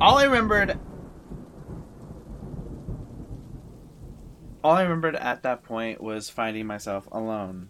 All I remembered all I remembered at that point was finding myself alone.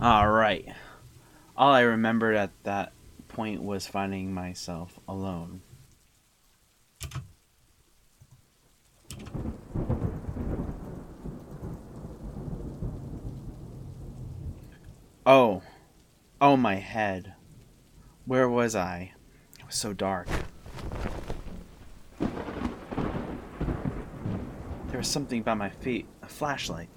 All right. All I remembered at that point was finding myself alone. Oh, oh, my head. Where was I? It was so dark. There was something by my feet, a flashlight.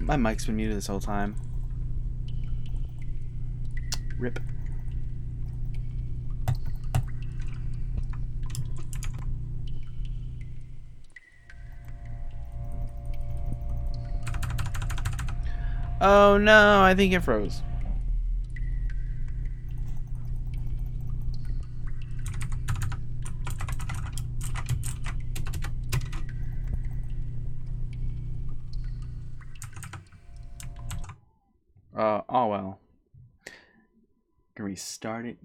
My mic's been muted this whole time. Rip. Oh no, I think it froze. Oh well. Can restart it.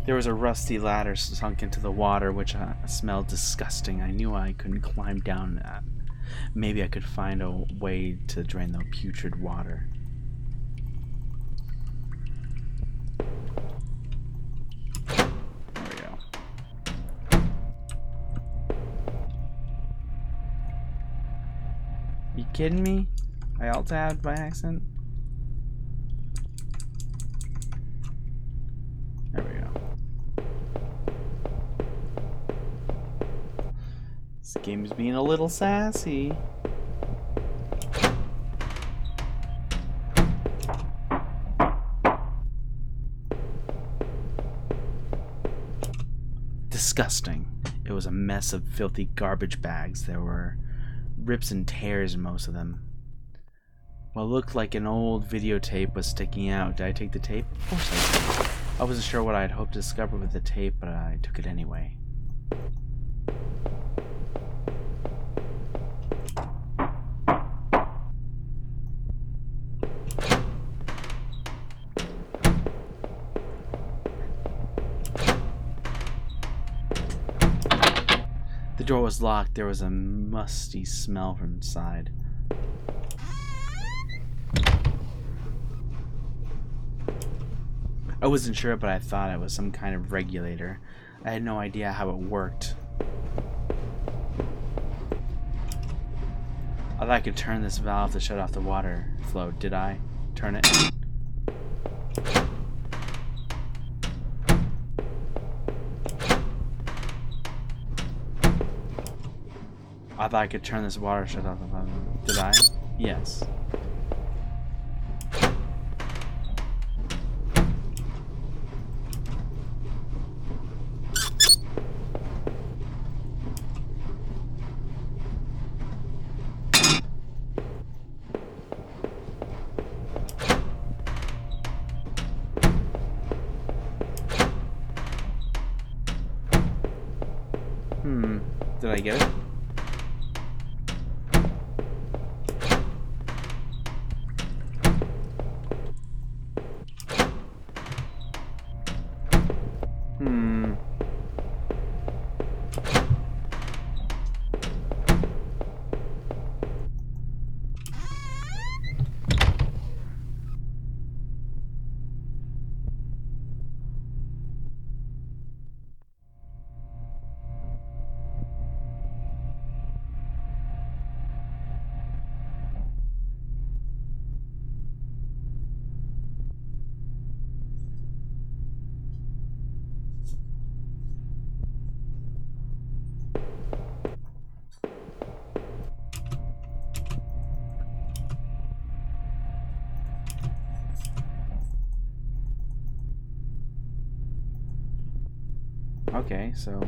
There was a rusty ladder sunk into the water, which smelled disgusting. I knew I couldn't climb down that. Maybe I could find a way to drain the putrid water. There we go. You kidding me? I alt-tabbed by accident? There we go. This game's being a little sassy. Disgusting. It was a mess of filthy garbage bags. There were rips and tears in most of them. What looked like an old videotape was sticking out. Did I take the tape? Of course I did. I wasn't sure what I had hoped to discover with the tape, but I took it anyway. The door was locked. There was a musty smell from inside. I wasn't sure, but I thought it was some kind of regulator. I had no idea how it worked. I thought I could turn this valve to shut off the water flow. Did I turn it? I thought I could turn this water shut off the valve. Did I? Yes. Did I get it? Okay, so...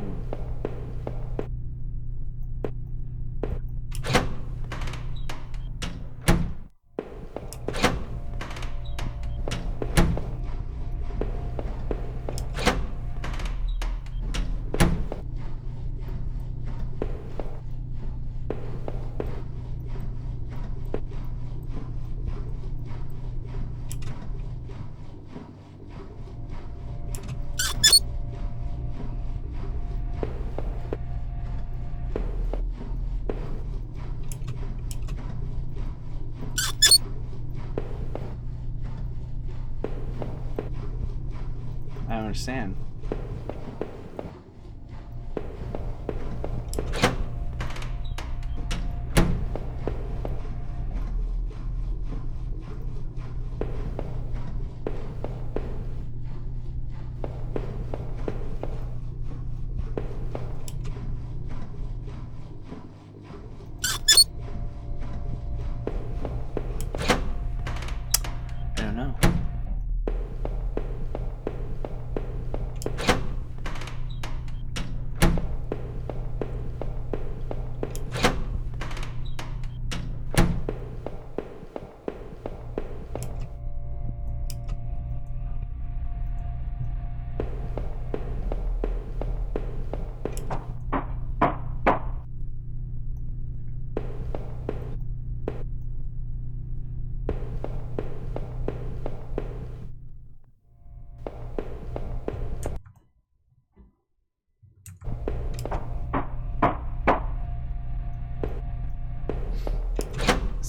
I don't understand.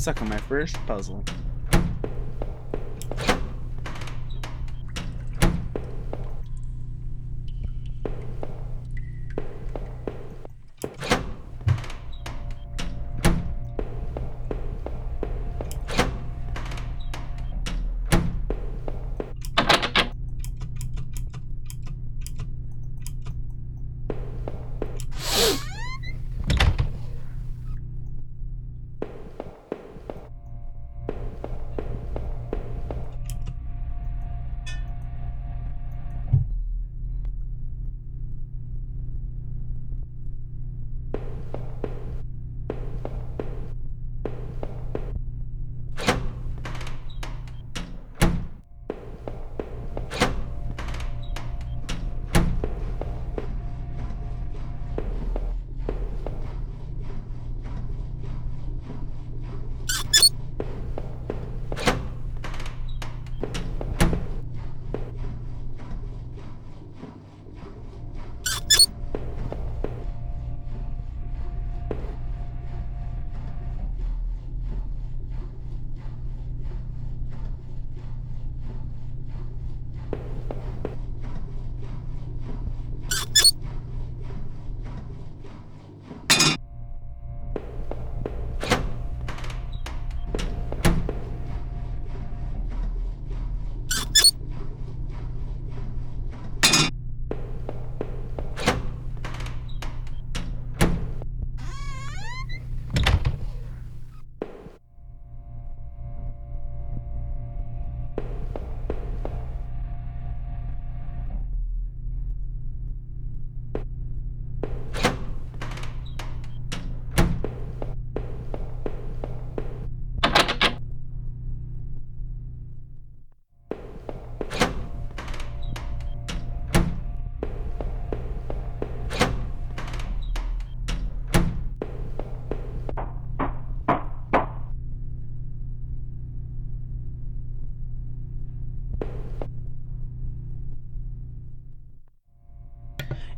Suck on my first puzzle.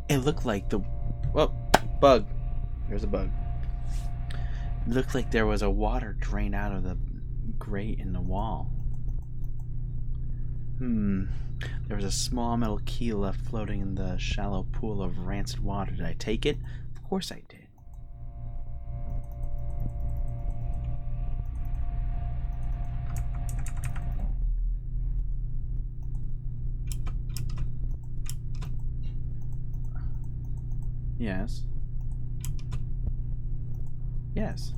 It looked like the... Whoa, bug. There's a bug. It looked like there was a water drain out of the grate in the wall. There was a small metal key left floating in the shallow pool of rancid water. Did I take it? Of course I did. Yes. Yes.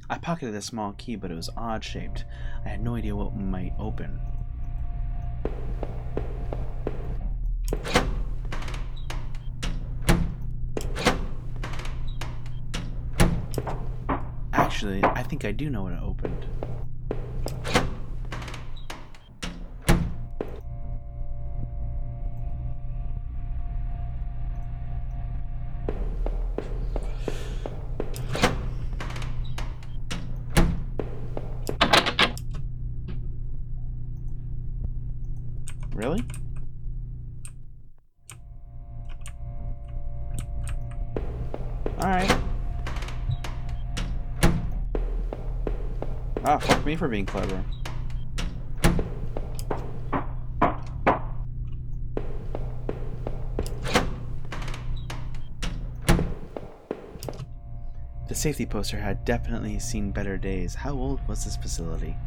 I pocketed a small key, but it was odd-shaped. I had no idea what might open. Actually, I think I do know what it opened. Really? Alright. Ah, fuck me for being clever. The safety poster had definitely seen better days. How old was this facility?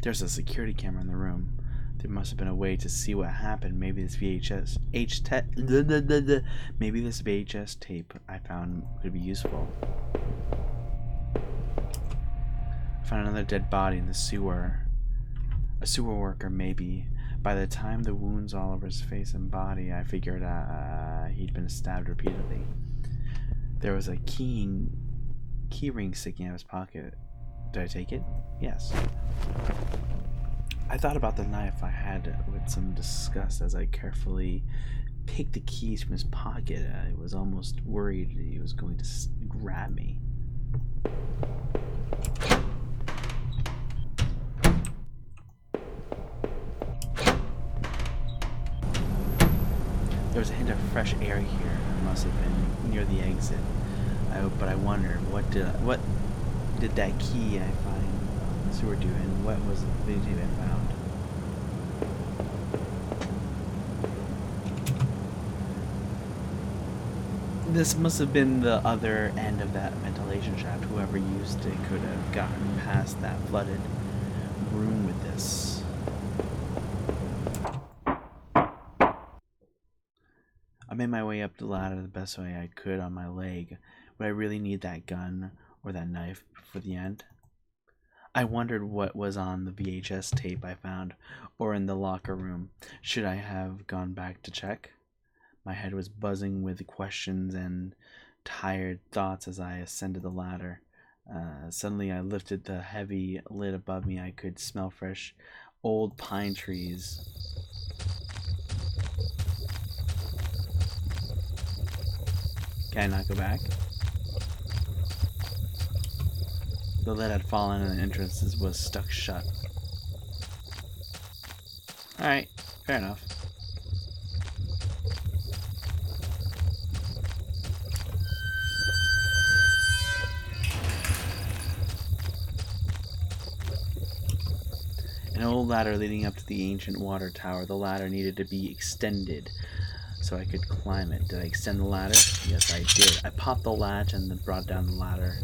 There's a security camera in the room. There must have been a way to see what happened. Maybe this maybe this VHS tape I found could be useful. I found another dead body in the sewer. A sewer worker, maybe. By the time the wounds all over his face and body, I figured he'd been stabbed repeatedly. There was a key ring sticking out of his pocket. Did I take it? Yes. I thought about the knife I had with some disgust as I carefully picked the keys from his pocket. I was almost worried he was going to grab me. There was a hint of fresh air here. It must have been near the exit. But I wondered, what did that key I find on the sewer do, and what was the videotape I found? This must have been the other end of that ventilation shaft. Whoever used it could have gotten past that flooded room with this. I made my way up the ladder the best way I could on my leg. Would I really need that gun or that knife for the end? I wondered what was on the VHS tape I found, or in the locker room. Should I have gone back to check? My head was buzzing with questions and tired thoughts as I ascended the ladder. Suddenly I lifted the heavy lid above me. I could smell fresh old pine trees. Can I not go back? The lid had fallen and the entrance was stuck shut. Alright, fair enough. An old ladder leading up to the ancient water tower. The ladder needed to be extended so I could climb it. Did I extend the ladder? Yes, I did. I popped the latch and then brought down the ladder.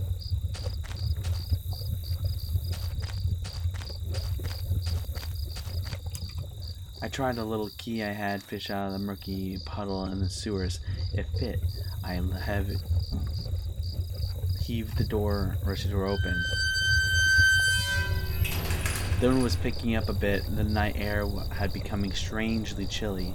I tried a little key I had fished out of the murky puddle in the sewers. It fit. I heaved the door, rushed the door open. The wind was picking up a bit. The night air had becoming strangely chilly.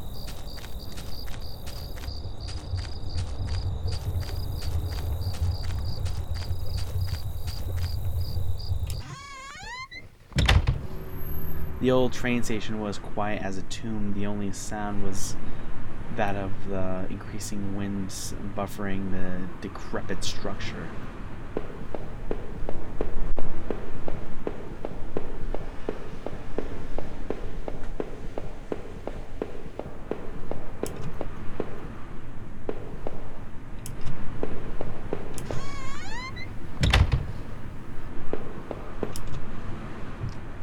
The old train station was quiet as a tomb. The only sound was that of the increasing winds buffering the decrepit structure.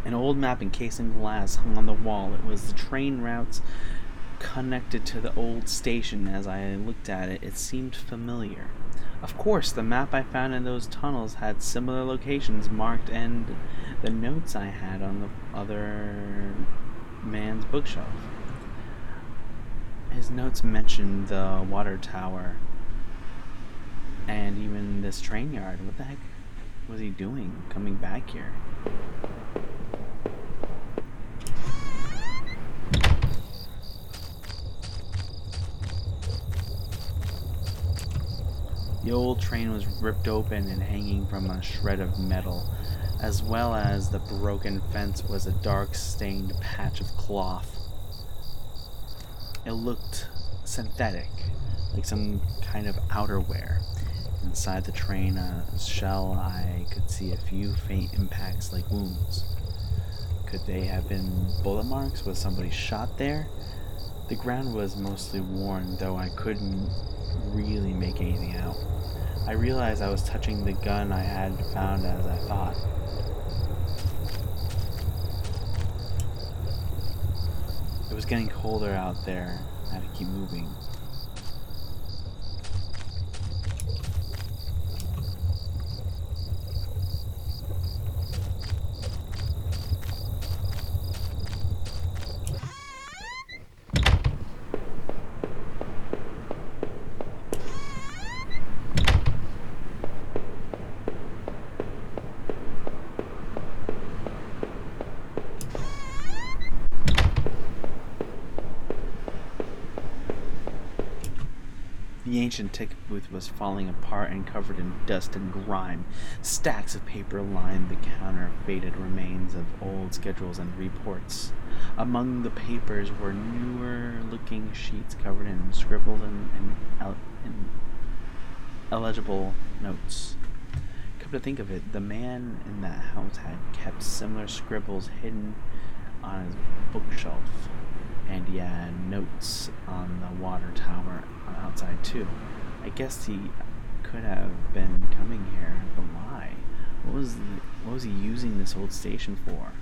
An old map encased in glass hung on the wall. It was the train routes connected to the old station. As I looked at it, it seemed familiar. Of course, the map I found in those tunnels had similar locations marked, and the notes I had on the other man's bookshelf. His notes mentioned the water tower and even this train yard. What the heck was he doing coming back here? The old train was ripped open and hanging from a shred of metal. As well as the broken fence was a dark stained patch of cloth. It looked synthetic, like some kind of outerwear. Inside the train shell I could see a few faint impacts like wounds. Could they have been bullet marks? Was somebody shot there? The ground was mostly worn, though I couldn't really make anything out. I realized I was touching the gun I had found as I thought. It was getting colder out there. I had to keep moving. The ancient ticket booth was falling apart and covered in dust and grime. Stacks of paper lined the counter, faded remains of old schedules and reports. Among the papers were newer-looking sheets covered in scribbled and illegible notes. Come to think of it, the man in that house had kept similar scribbles hidden on his bookshelf, and he had notes on the water tower outside too. I guess he could have been coming here, but why? What was he using this old station for?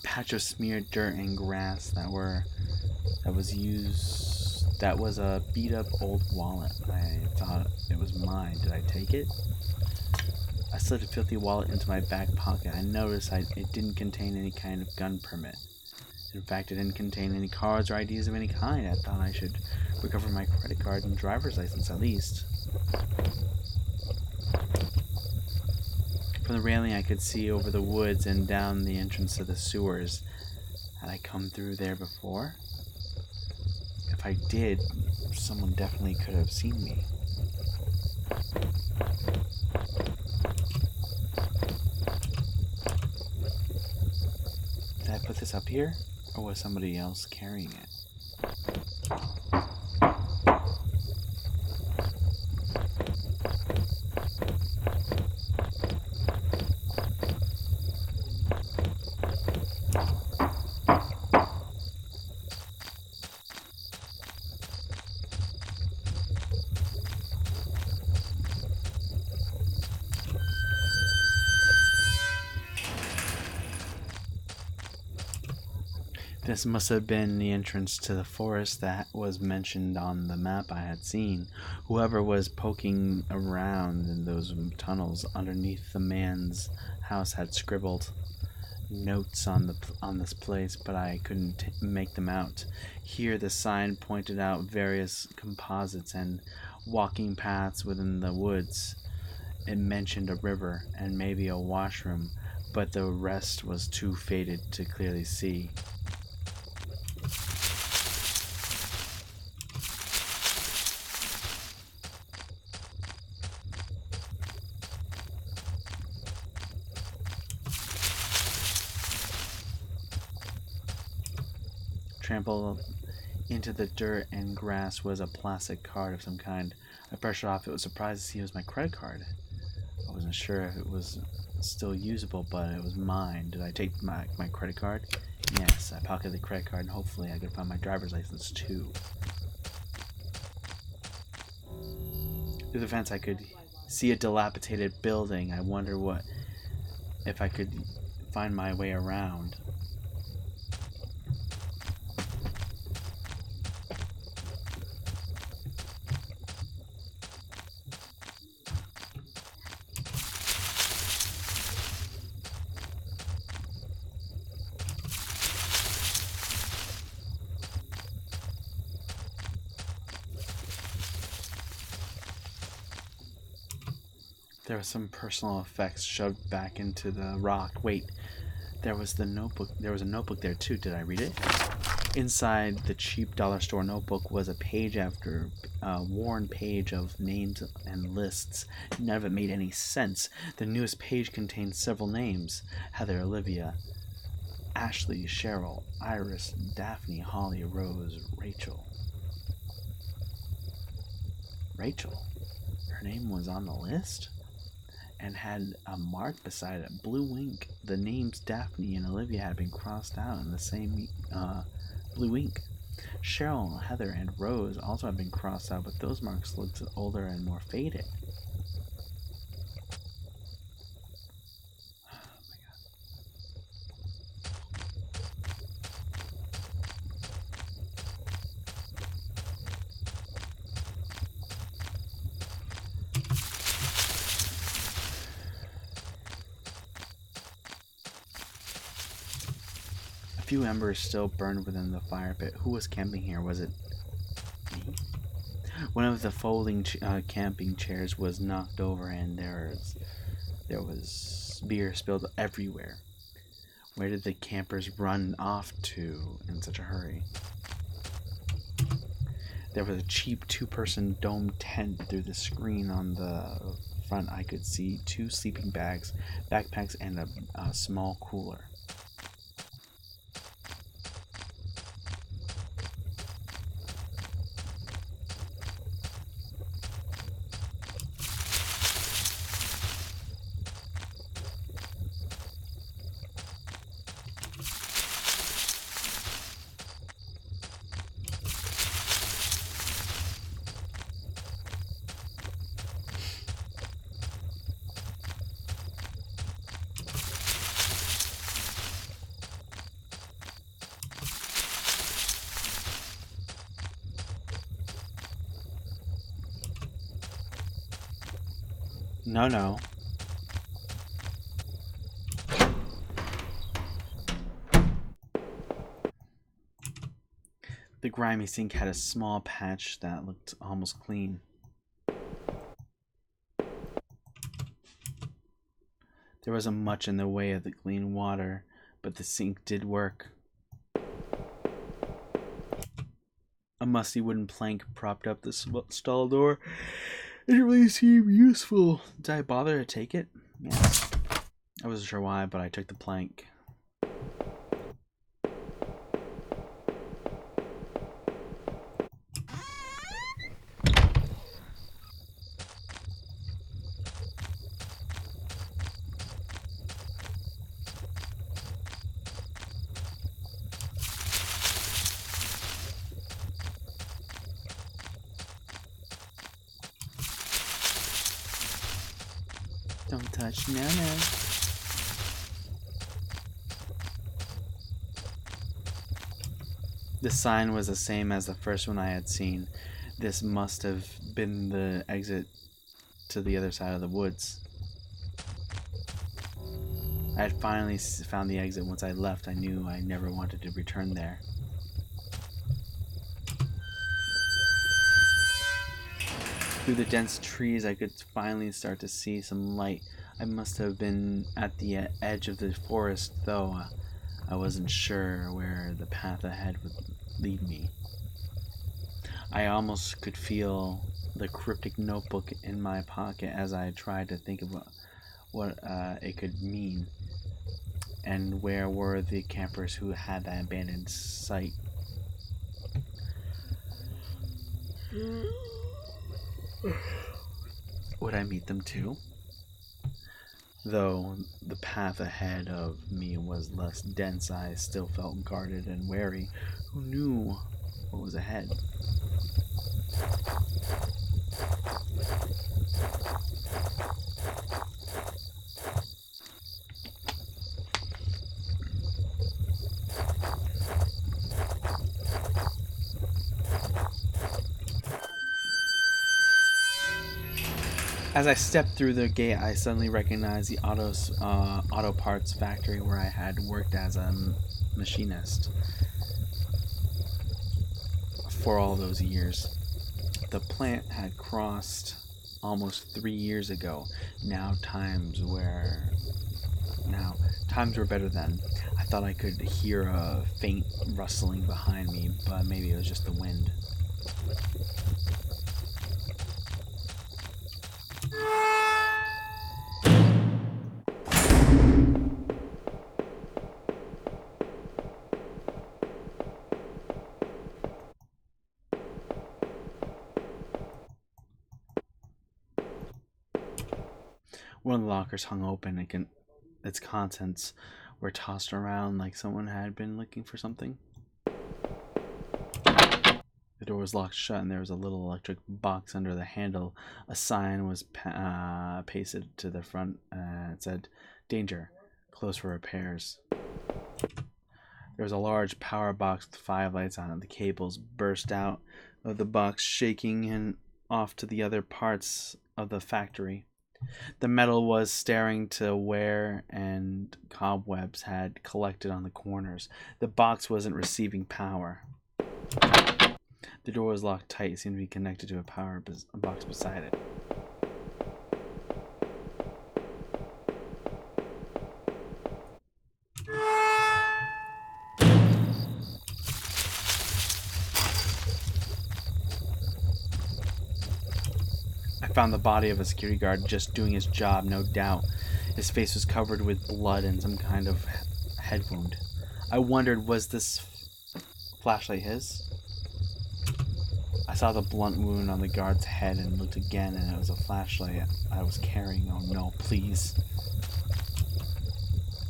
Patch of smeared dirt and grass that was a beat up old wallet. I thought it was mine. Did I take it? I slid a filthy wallet into my back pocket. I noticed it didn't contain any kind of gun permit. In fact, it didn't contain any cards or IDs of any kind. I thought I should recover my credit card and driver's license at least. From the railing I could see over the woods and down the entrance to the sewers. Had I come through there before? If I did, someone definitely could have seen me. Did I put this up here? Or was somebody else carrying it? This must have been the entrance to the forest that was mentioned on the map I had seen. Whoever was poking around in those tunnels underneath the man's house had scribbled notes on this place, but I couldn't make them out. Here the sign pointed out various composites and walking paths within the woods. It mentioned a river and maybe a washroom, but the rest was too faded to clearly see. Trampled into the dirt and grass was a plastic card of some kind. I brushed it off. It was surprised to see it was my credit card. I wasn't sure if it was still usable, but it was mine. Did I take my credit card? Yes, I pocketed the credit card, and hopefully I could find my driver's license too. Through the fence I could see a dilapidated building. I wonder if I could find my way around. There were some personal effects shoved back into the rock. Wait, there was a notebook there too. Did I read it? Inside the cheap dollar store notebook was a page after worn page of names and lists. None of it made any sense. The newest page contained several names: Heather, Olivia, Ashley, Cheryl, Iris, Daphne, Holly, Rose, Rachel. Rachel? Her name was on the list? And had a mark beside it, blue ink. The names Daphne and Olivia had been crossed out in the same blue ink. Cheryl, Heather, and Rose also had been crossed out, but those marks looked older and more faded. few embers still burned within the fire pit. Who was camping here? Was it me? One of the folding camping chairs was knocked over, and there was beer spilled everywhere. Where did the campers run off to in such a hurry? There was a cheap two-person dome tent. Through the screen on the front, I could see 2 sleeping bags, backpacks, and a small cooler. No. The grimy sink had a small patch that looked almost clean. There wasn't much in the way of the clean water, but the sink did work. A musty wooden plank propped up the stall door. It didn't really seem useful. Did I bother to take it? Yes. I wasn't sure why, but I took the plank. Don't touch Nana. The sign was the same as the first one I had seen. This must have been the exit to the other side of the woods. I had finally found the exit. Once I left, I knew I never wanted to return there. Through the dense trees, I could finally start to see some light. I must have been at the edge of the forest, though I wasn't sure where the path ahead would lead me. I almost could feel the cryptic notebook in my pocket as I tried to think of what it could mean. And where were the campers who had that abandoned site? Would I meet them too? Though the path ahead of me was less dense, I still felt guarded and wary. Who knew what was ahead? As I stepped through the gate, I suddenly recognized the auto parts factory where I had worked as a machinist for all those years. The plant had crossed almost 3 years ago. Now times were better then. I thought I could hear a faint rustling behind me, but maybe it was just the wind. One of the lockers hung open, and its contents were tossed around like someone had been looking for something. The door was locked shut, and there was a little electric box under the handle. A sign was pasted to the front. It said, "Danger, close for repairs." There was a large power box with 5 lights on it. The cables burst out of the box, shaking and off to the other parts of the factory. The metal was staring to wear, and cobwebs had collected on the corners. The box wasn't receiving power. The door was locked tight. It seemed to be connected to a box beside it. I found the body of a security guard just doing his job, no doubt. His face was covered with blood and some kind of head wound. I wondered, was this flashlight his? I saw the blunt wound on the guard's head and looked again, and it was a flashlight I was carrying. Oh no, please.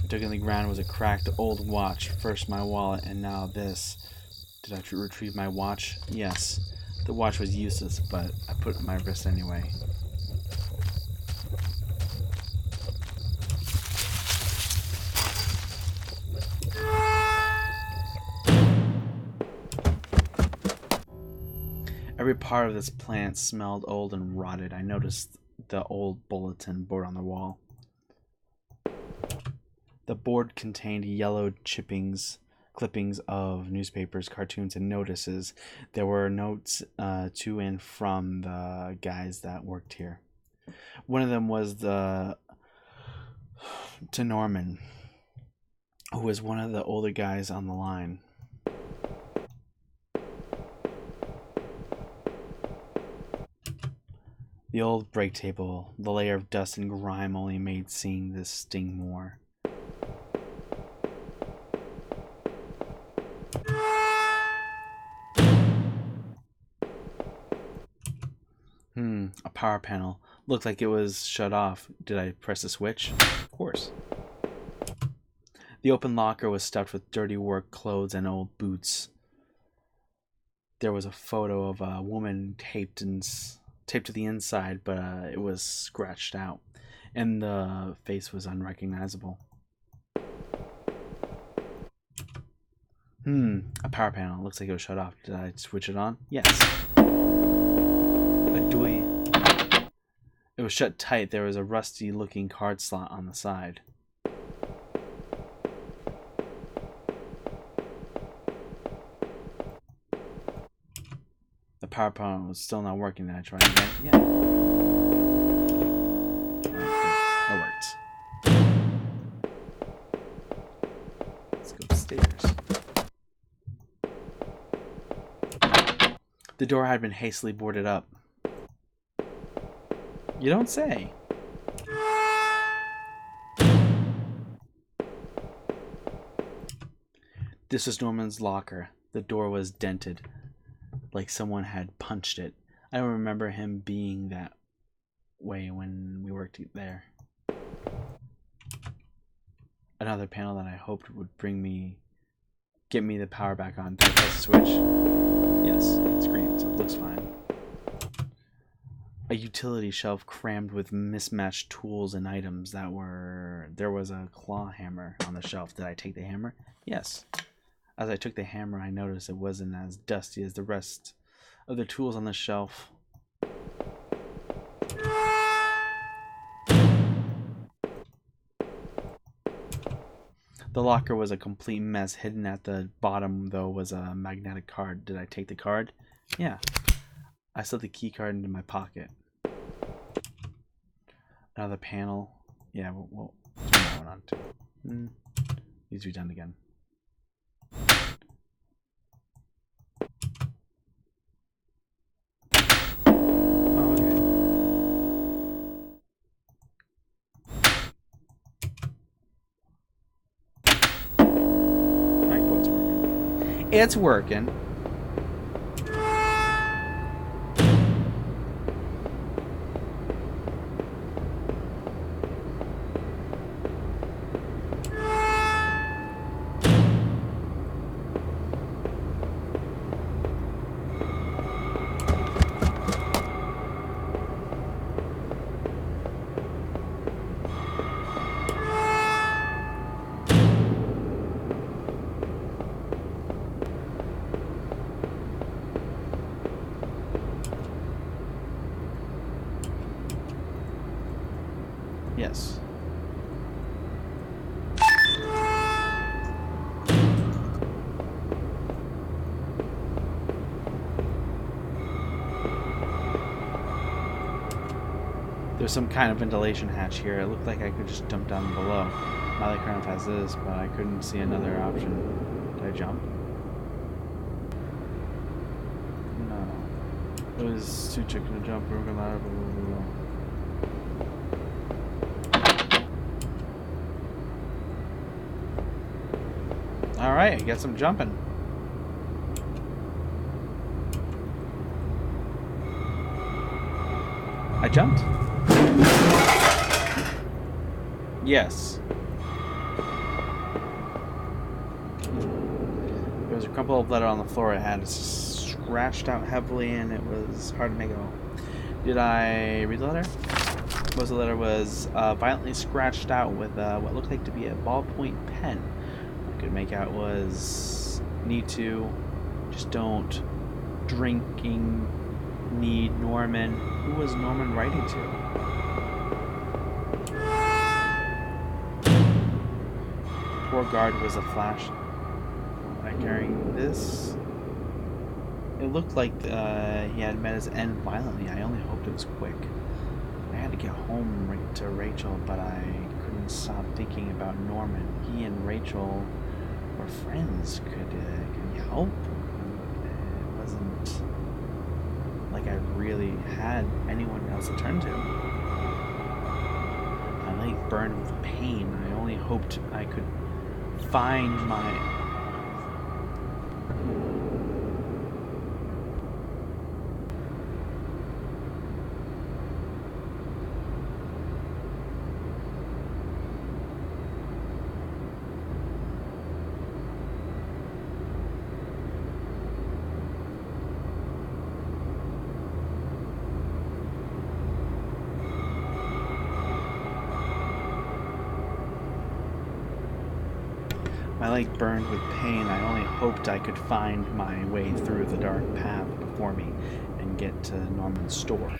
I took on the ground was a cracked old watch. First my wallet, and now this. Did I retrieve my watch? Yes. The watch was useless, but I put it on my wrist anyway. Every part of this plant smelled old and rotted. I noticed the old bulletin board on the wall. The board contained yellowed clippings of newspapers, cartoons, and notices. There were notes to and from the guys that worked here. One of them was to Norman, who was one of the older guys on the line. The old break table, the layer of dust and grime only made seeing this sting more. A power panel. Looked like it was shut off. Did I press the switch? Of course. The open locker was stuffed with dirty work clothes and old boots. There was a photo of a woman taped to the inside, but it was scratched out, and the face was unrecognizable. A power panel. Looks like it was shut off. Did I switch it on? Yes. A doily. It was shut tight. There was a rusty looking card slot on the side. The power panel was still not working. Then I tried again. Yeah. It worked. Let's go upstairs. The door had been hastily boarded up. You don't say. This was Norman's locker. The door was dented, like someone had punched it. I don't remember him being that way when we worked there. Another panel that I hoped would get me the power back on. Did I press the switch? Yes, it's green, so it looks fine. A utility shelf crammed with mismatched tools and items there was a claw hammer on the shelf. Did I take the hammer? Yes. As I took the hammer, I noticed it wasn't as dusty as the rest of the tools on the shelf. The locker was a complete mess. Hidden at the bottom, though, was a magnetic card. Did I take the card? Yeah. I slipped the key card into my pocket. Another panel. Yeah, we'll turn that one on too. Needs to be done again. Oh, okay. Alright, cool, it's working. It's working. Yes. There's some kind of ventilation hatch here. It looked like I could just jump down below. My light current has this, but I couldn't see another option. Did I jump? No. It was too chicken to jump. Broken ladder. Blah, blah, blah. All right, I guess I'm jumping. I jumped. Yes. There was a crumpled letter on the floor. It had scratched out heavily, and it was hard to make it all. Did I read the letter? Most of the letter was violently scratched out with what looked like to be a ballpoint pen. What I could make out was need to, just don't, drinking, need Norman. Who was Norman writing to? Poor guard was a flash. Am I carrying this? It looked like he had met his end violently. I only hoped it was quick. I had to get home to Rachel, but I couldn't stop thinking about Norman. He and Rachel were friends. Could he help? It wasn't like I really had anyone else to turn to. My leg burned with pain. I only hoped I could find my... My leg burned with pain. I only hoped I could find my way through the dark path before me and get to Norman's store.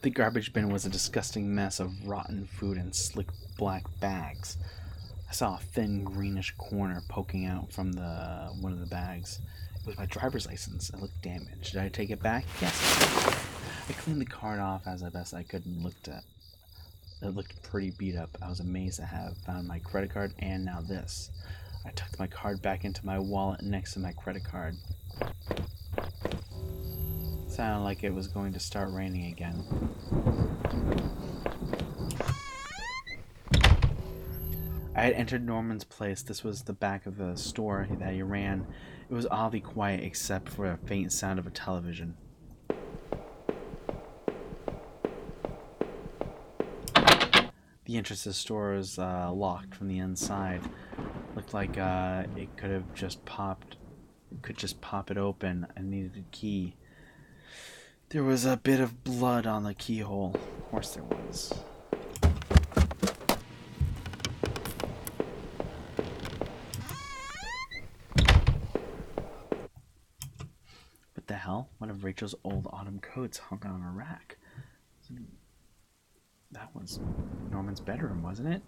The garbage bin was a disgusting mess of rotten food and slick black bags. I saw a thin greenish corner poking out from one of the bags. It was my driver's license. It looked damaged. Did I take it back? Yes. I cleaned the card off as best I could and looked at it. It looked pretty beat up. I was amazed to have found my credit card and now this. I tucked my card back into my wallet next to my credit card. Sounded like it was going to start raining again. I had entered Norman's place. This was the back of the store that he ran. It was oddly quiet except for a faint sound of a television. The entrance to the store was locked from the inside. Looked like it could have just popped. Could just pop it open. I needed a key. There was a bit of blood on the keyhole. Of course there was. What the hell? One of Rachel's old autumn coats hung on a rack. That was Norman's bedroom, wasn't it?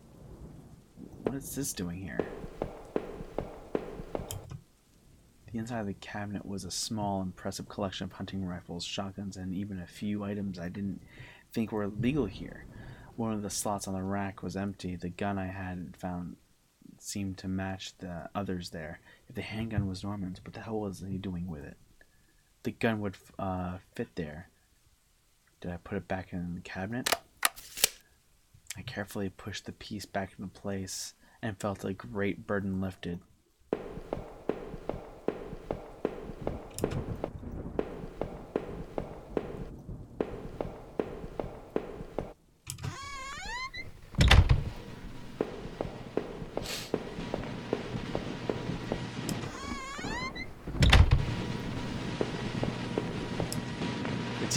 What is this doing here? The inside of the cabinet was a small, impressive collection of hunting rifles, shotguns, and even a few items I didn't think were legal here. One of the slots on the rack was empty. The gun I had found seemed to match the others there. If the handgun was Norman's, what the hell was he doing with it? The gun would fit there. Did I put it back in the cabinet? I carefully pushed the piece back into place and felt a great burden lifted.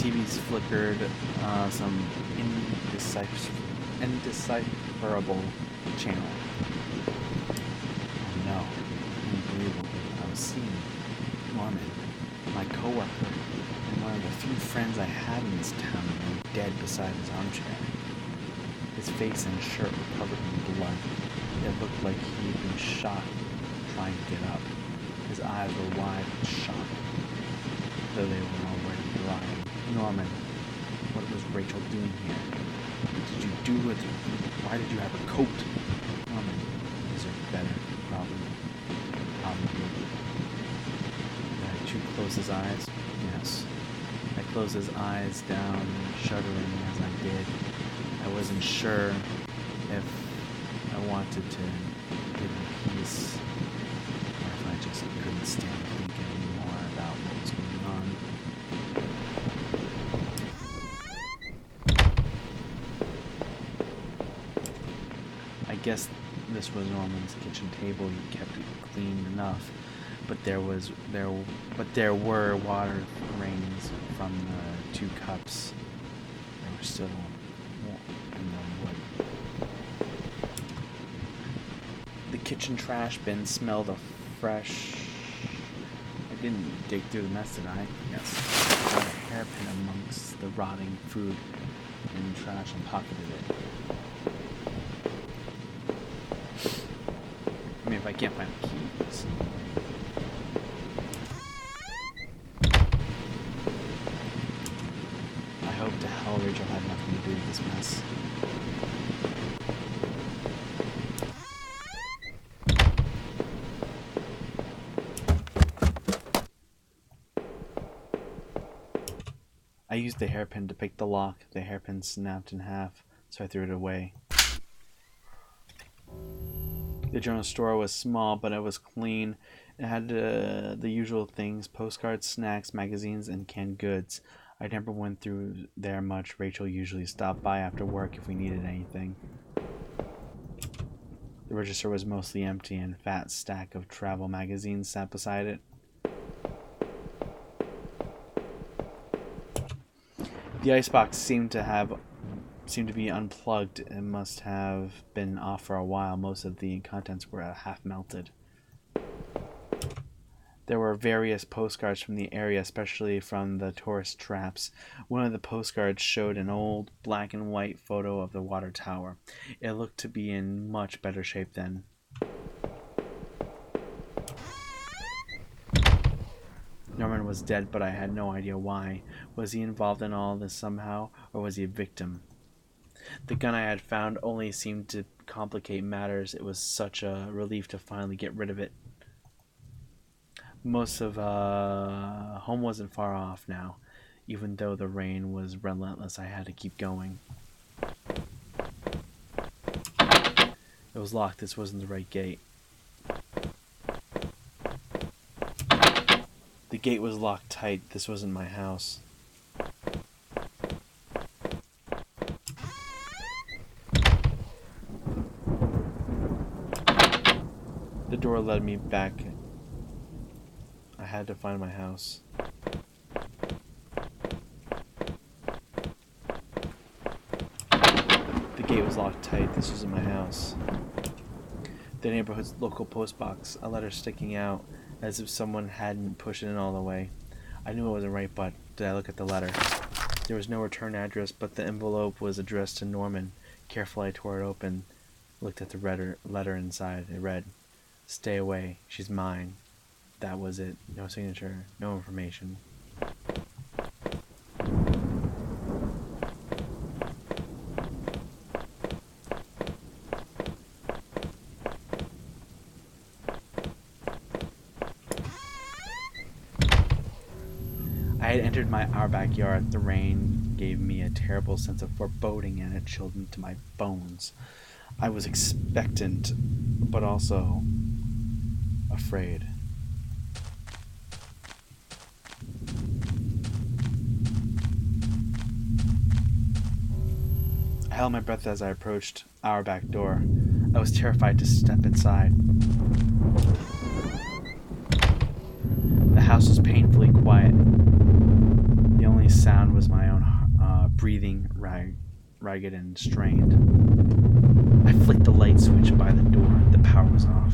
TV's flickered some indecipherable channel. Oh no, unbelievable. I was seeing Norman, my coworker, and one of the few friends I had in this town, lay dead beside his armchair. His face and shirt were covered in blood. It looked like he had been shot trying to get up. His eyes were wide with shock, though they were already dry. Norman, what was Rachel doing here? What did you do with her? Why did you have her coat? Norman, deserve better, probably. Did I too close his eyes? Yes. I closed his eyes down, shuddering as I did. I wasn't sure if I wanted to give him peace, or if I just couldn't stand thinking anymore about what was going on. I guess this was Norman's kitchen table. He kept it clean enough, but there were water rains from the 2 cups. They were still warm in the wood. The kitchen trash bin smelled of fresh. I didn't dig through the mess, did I? Yes. I got a hairpin amongst the rotting food in the trash and pocketed it. I mean, if I can't find the keys. I hope to hell Rachel had nothing to do with this mess. I used the hairpin to pick the lock. The hairpin snapped in half, so I threw it away. The general store was small, but it was clean. It had the usual things: postcards, snacks, magazines, and canned goods. I never went through there much. Rachel usually stopped by after work if we needed anything. The register was mostly empty, and a fat stack of travel magazines sat beside it. The icebox seemed to be unplugged. It must have been off for a while. Most of the contents were half melted. There were various postcards from the area, especially from the tourist traps. One of the postcards showed an old black and white photo of the water tower. It looked to be in much better shape then. Norman was dead, but I had no idea why. Was he involved in all this somehow, or was he a victim? The gun I had found only seemed to complicate matters. It was such a relief to finally get rid of it. Most of home wasn't far off now. Even though the rain was relentless, I had to keep going. It was locked. This wasn't the right gate. The gate was locked tight. This wasn't my house. The door led me back. I had to find my house. The gate was locked tight. This wasn't my house. The neighborhood's local post box, a letter sticking out as if someone hadn't pushed it in all the way. I knew it wasn't right, but did I look at the letter? There was no return address, but the envelope was addressed to Norman. Carefully, I tore it open, looked at the letter inside. It read, "Stay away. She's mine." That was it. No signature, no information. I had entered our backyard. The rain gave me a terrible sense of foreboding, and it chilled into my bones. I was expectant, but also afraid. I held my breath as I approached our back door. I was terrified to step inside. The house was painfully quiet. The only sound was my own breathing, ragged and strained. I flicked the light switch by the door. The power was off.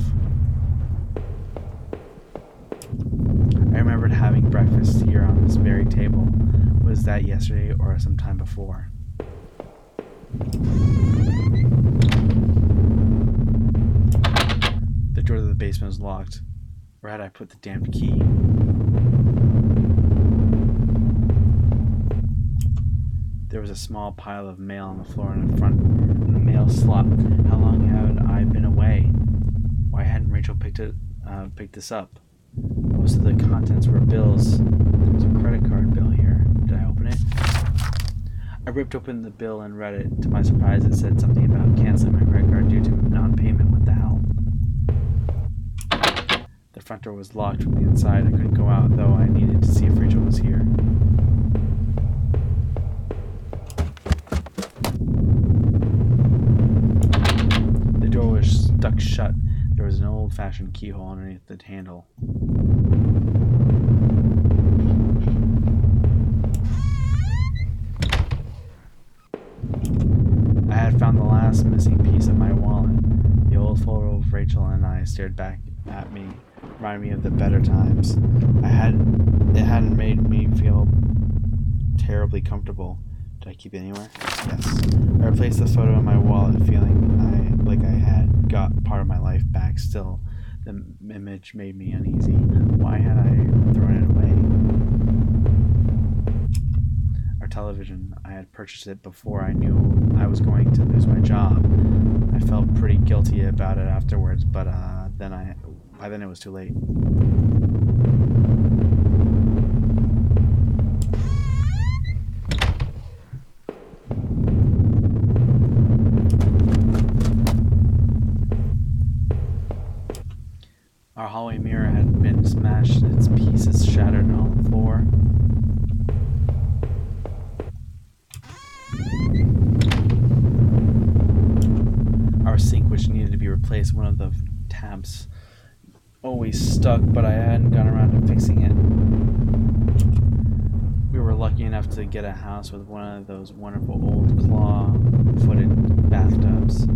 I remembered having breakfast here on this very table. Was that yesterday or sometime before? The door to the basement was locked. Where had I put the damned key? There was a small pile of mail on the floor in the front and a mail slot. How long had I been away? Why hadn't Rachel picked this up? Most of the contents were bills. There was a credit card bill here. Did I open it? I ripped open the bill and read it. To my surprise, it said something about canceling my credit card due to non-payment. What the hell? The front door was locked from the inside. I couldn't go out, though I needed to see if Rachel was here. The door was stuck shut. There was an old-fashioned keyhole underneath the handle. I had found the last missing piece of my wallet. The old photo of Rachel and I stared back at me, reminding me of the better times. It hadn't made me feel terribly comfortable. Did I keep it anywhere? Yes. I replaced the photo in my wallet, feeling like I had got part of my life back. Still, the image made me uneasy. Why had I thrown it away? Our television. I had purchased it before I knew I was going to lose my job. I felt pretty guilty about it afterwards, but by then it was too late. Our hallway mirror had been smashed, its pieces shattered on the floor. Our sink, which needed to be replaced, one of the tabs always stuck, but I hadn't gone around to fixing it. We were lucky enough to get a house with one of those wonderful old claw-footed bathtubs.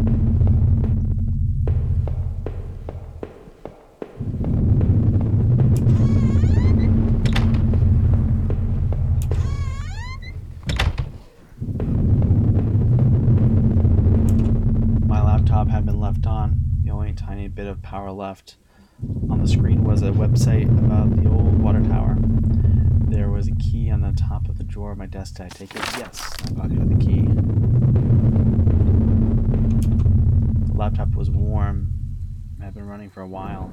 Had been left on. The only tiny bit of power left on the screen was a website about the old water tower. There was a key on the top of the drawer of my desk. Did I take it? Yes. I pocketed the key. The laptop was warm. It had been running for a while.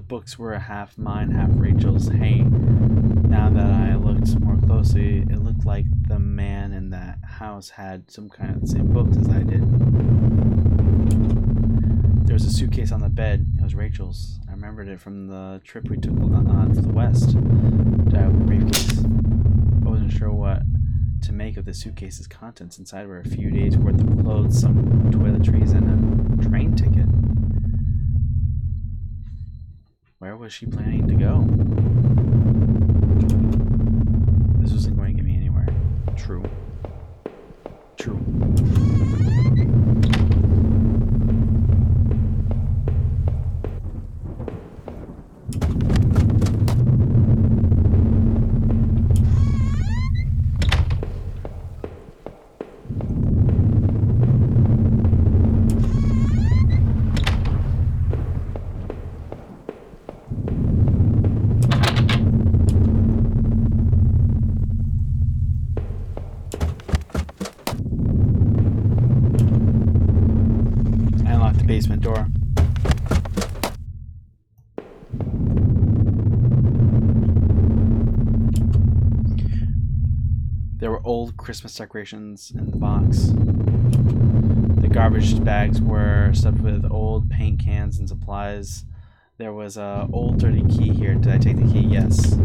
Books were half mine, half Rachel's. Hey, now that I looked more closely, it looked like the man in that house had some kind of the same books as I did. There was a suitcase on the bed. It was Rachel's. I remembered it from the trip we took to the west. Did I open the briefcase? I wasn't sure what to make of the suitcase's contents. Inside were a few days' worth of clothes, some toiletries, and a train ticket. Where was she planning to go? This wasn't going to get me anywhere. True. True. Basement door. There were old Christmas decorations in the box. The garbage bags were stuffed with old paint cans and supplies. There was an old dirty key here. Did I take the key? Yes.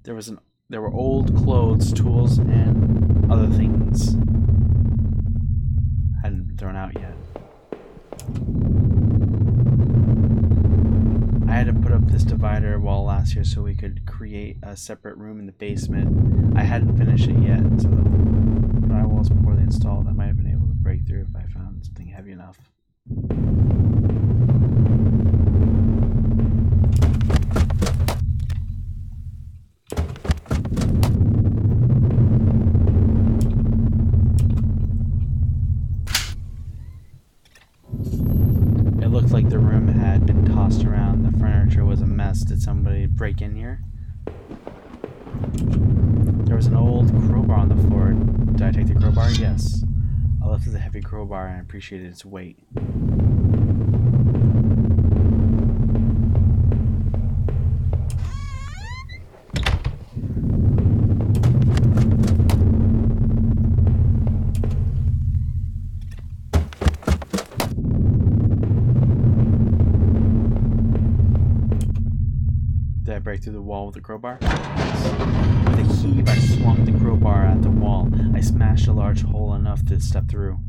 There was an There were old clothes, tools, and other things hadn't been thrown out yet. I had to put up this divider wall last year so we could create a separate room in the basement. I hadn't finished it yet, so the drywall's poorly installed. I might have been able to break through if I found something heavy enough. It looked like the room had been tossed around. The furniture was a mess. Did somebody break in here? There was an old crowbar on the floor. Did I take the crowbar? Yes. I lifted the heavy crowbar and appreciated its weight. Did I break through the wall with the crowbar? With a heave, I swung the crowbar at the wall. I smashed a large hole enough to step through.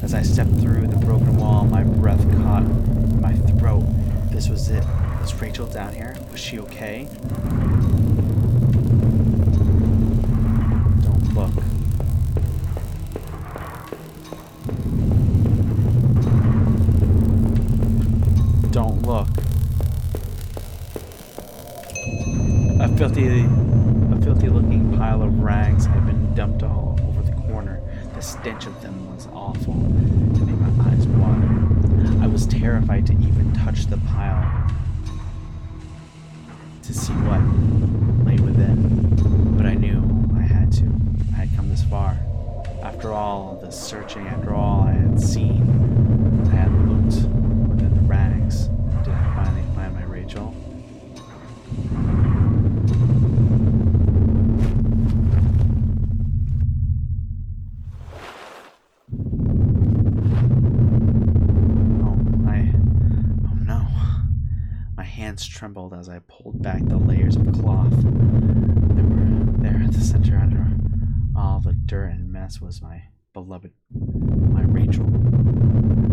As I stepped through the broken wall, my breath caught in my throat. This was it. Was Rachel down here? Was she okay? Don't look. Don't look. A filthy looking pile of rags had been dumped all over the corner. The stench of them was awful. It made my eyes water. I was terrified to even touch the pile to see what lay within. But I knew I had to. I had come this far. After all the searching, after all I had seen, I had looked within the rags. Did I finally find my Rachel? Trembled as I pulled back the layers of cloth. They were there at the center. Under all the dirt and mess was my beloved, my Rachel.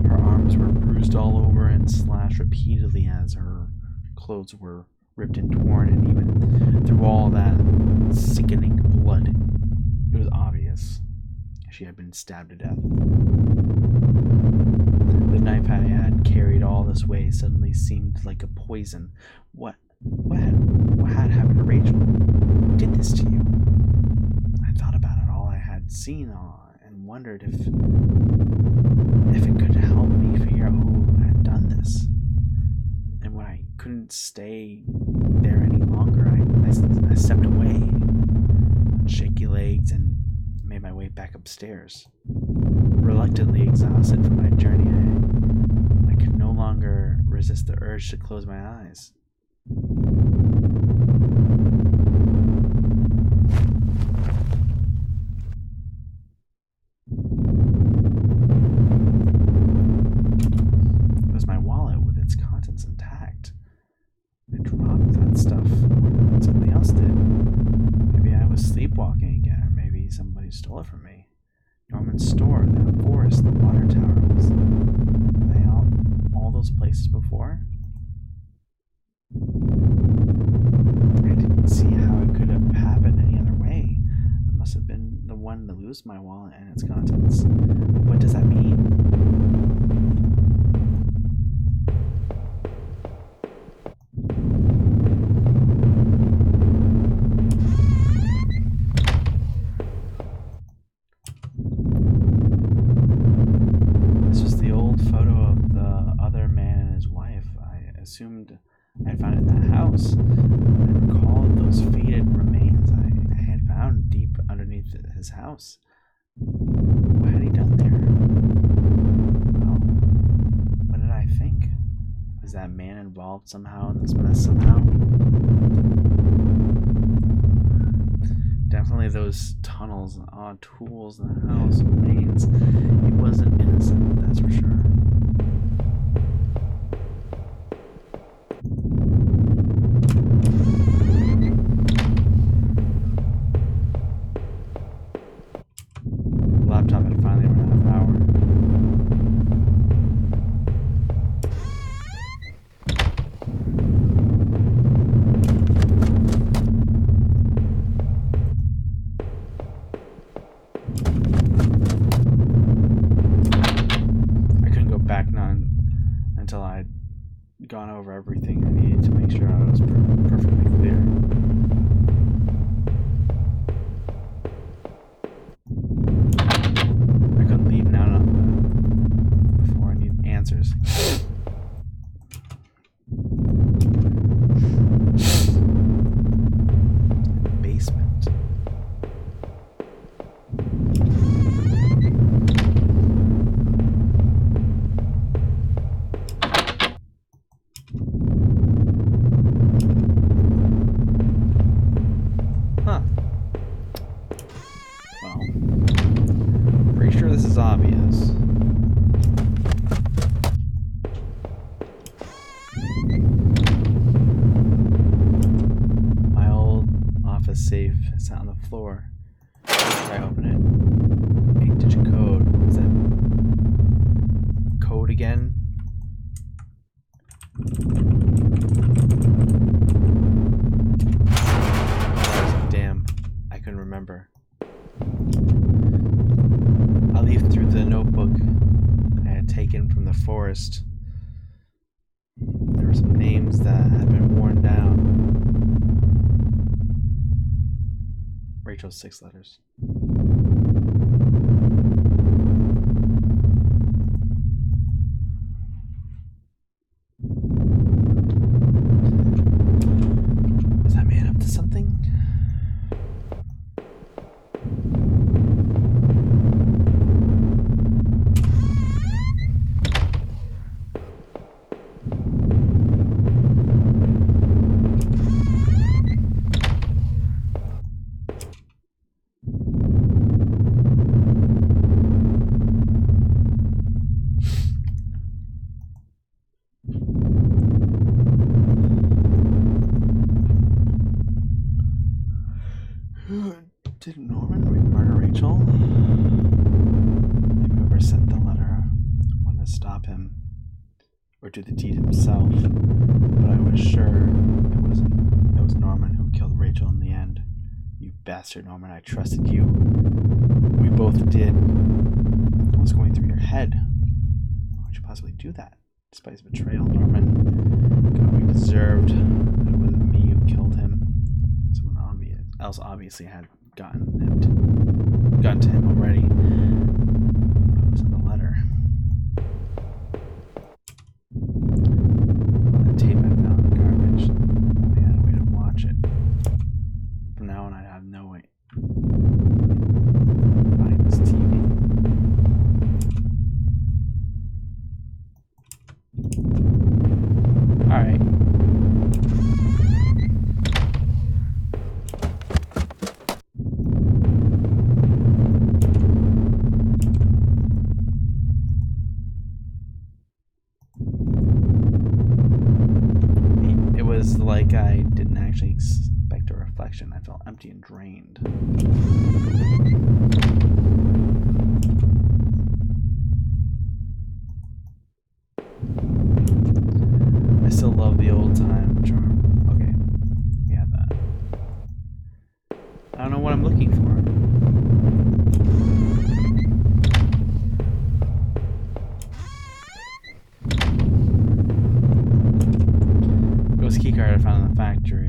Her arms were bruised all over and slashed repeatedly as her clothes were ripped and torn, and even through all that sickening blood, it was obvious she had been stabbed to death. The knife I had carried all this way suddenly seemed like a poison. What had happened to Rachel? Who did this to you? I thought about it all I had seen and wondered if it could help me figure out who had done this. And when I couldn't stay there any longer, I stepped away on shaky legs and made my way back upstairs. Reluctantly exhausted from my journey, I could no longer resist the urge to close my eyes. It was my wallet with its contents intact. I dropped that stuff when somebody else did. Maybe I was sleepwalking again, or maybe somebody stole it from me. Norman's store, the forest, the water tower. Was they all those places before? I didn't see how it could have happened any other way. I must have been the one to lose my wallet and its contents. But what does that mean? Assumed I'd found it in that house. I recalled those faded remains I had found deep underneath his house. What had he done there? Well, what did I think? Was that man involved somehow in this mess somehow? Definitely those tunnels and odd tools in the house remains. He wasn't innocent, that's for sure. obvious. My old office safe sat on the floor. Try to open it. 8-digit code. What's that? Code again? Damn, I couldn't remember. I leafed through the notebook I had taken from the forest. There were some names that had been worn down. Rachel's 6 letters. Was that man up to something? Did Norman murder Rachel? Maybe whoever sent the letter wanted to stop him or do the deed himself, but I was sure it was Norman who killed Rachel in the end. You bastard, Norman, I trusted you. We both did. What was going through your head? Why would you possibly do that? Despite his betrayal, Norman got what he deserved, but it wasn't me who killed him. Someone else obviously had gotten to him already. But it was in the letter. That tape I found in the garbage. Only had a way to watch it. From now on, I have no way buying this TV. All right. Like I didn't actually expect a reflection. I felt empty and drained. I still love the old time charm. Okay, we have that. I don't know what I'm looking for. Keycard I found in the factory.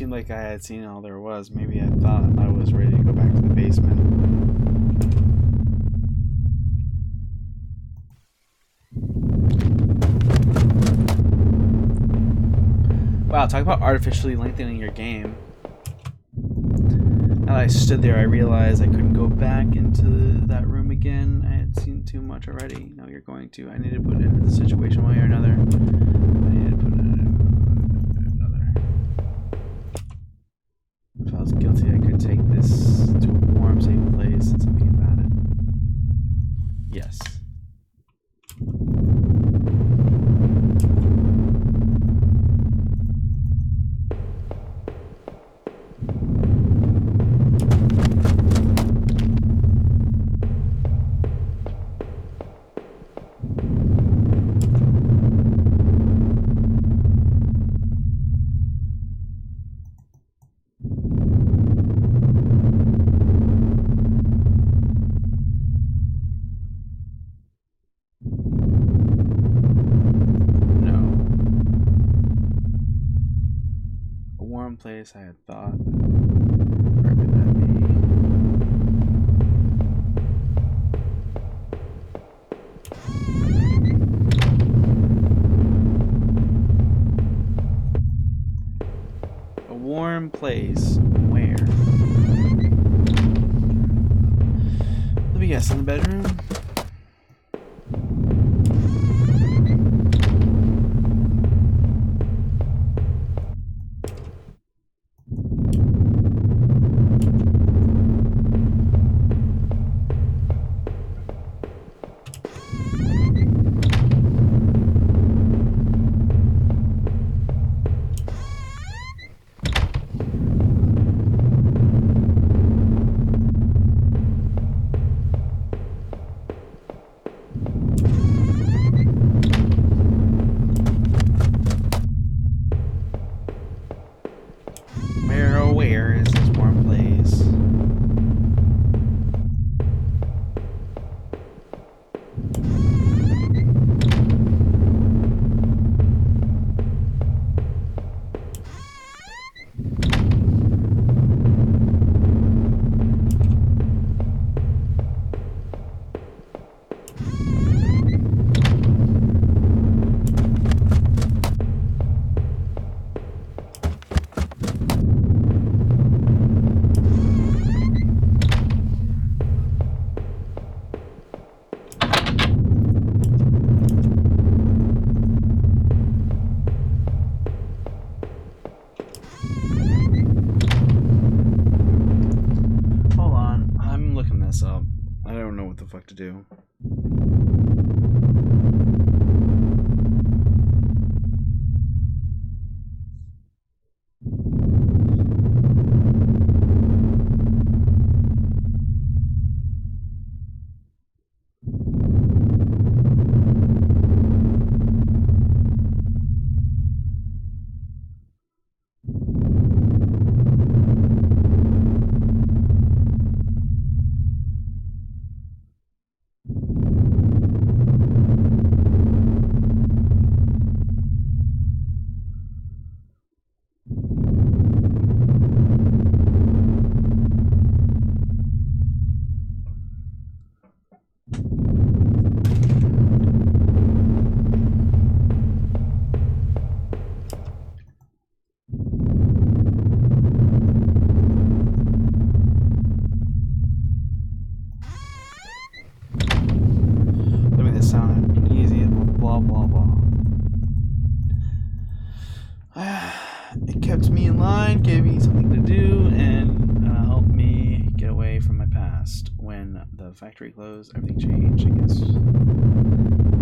seemed like I had seen all there was. Maybe I thought I was ready to go back to the basement. Wow, talk about artificially lengthening your game. Now that I stood there, I realized I couldn't go back into that room again. I had seen too much already. No, you're going to. I need to put it into the situation one way or another. I need to put it into another. If I was guilty, I could take this to a warm, safe place and something about it. Yes. Place I had thought. Where could that be? A warm place. Where? Let me guess, in the bedroom? Where is this warm place? Up. I don't know what the fuck to do. It kept me in line, gave me something to do, and helped me get away from my past. When the factory closed, everything changed, I guess.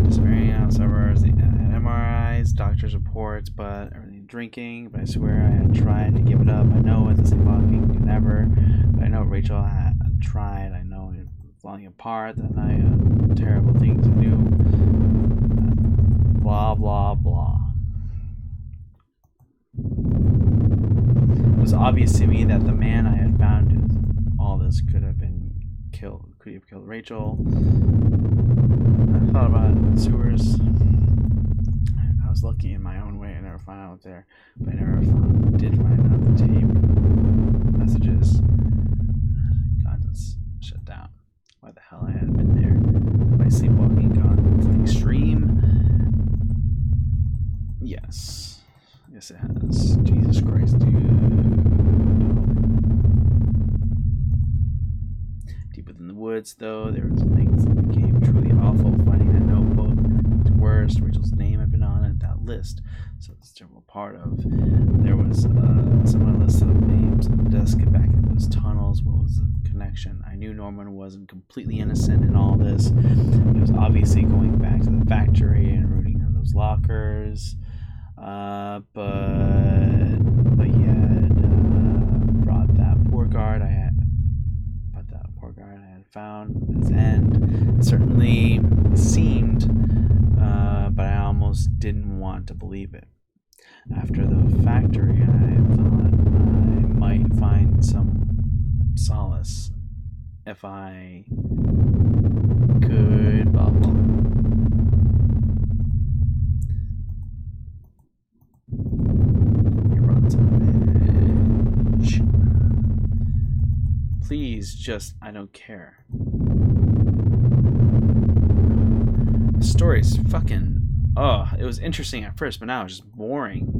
Disappearing out suburbs, I had MRIs, doctor's reports, but everything drinking. But I swear I had tried to give it up. I know it's a sleepwalking could never, but I know Rachel had tried. I know it falling apart that night, a terrible thing to do. Blah, blah, blah. It was obvious to me that the man I had found all this could have been killed. Could have killed Rachel. I thought about it in the sewers. I was lucky in my own way. I never found out there, but I never did find out tape. Messages. Contents shut down. Why the hell I hadn't been there? My sleepwalking gone to the extreme? Yes. Yes, it has. Jesus Christ, dude. Deep within the woods, though, there was things that became truly awful. Finding that notebook, it's worst. Rachel's name had been on it, that list. So it's a general part of. There was some list of names on the desk back in those tunnels. What was the connection? I knew Norman wasn't completely innocent in all this. He was obviously going back to the factory and rooting in those lockers. But he had brought that poor guard I had found at his end. It certainly seemed, but I almost didn't want to believe it. After the factory, I thought I might find some solace if I could bubble. You run some bitch. Please, just, I don't care. The story's fucking, it was interesting at first, but now it's just boring.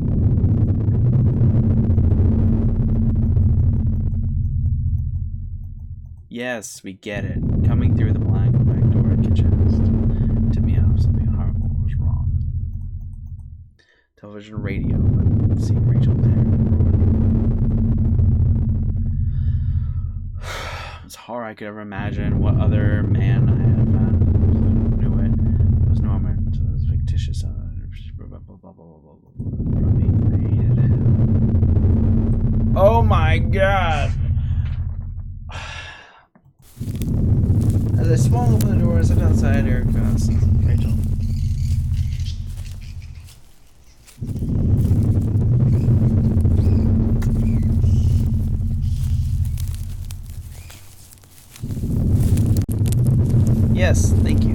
Yes, we get it. Coming through the blank back door at kitchen tipped me off something horrible was wrong. Television, radio, but seeing Rachel there it was horror I could ever imagine. What other man I had found knew it. It was Norman, so it was fictitious. From me, I hated him. Oh my god! As I swung open the door, I stepped outside. Here it goes. Rachel. Yes, thank you.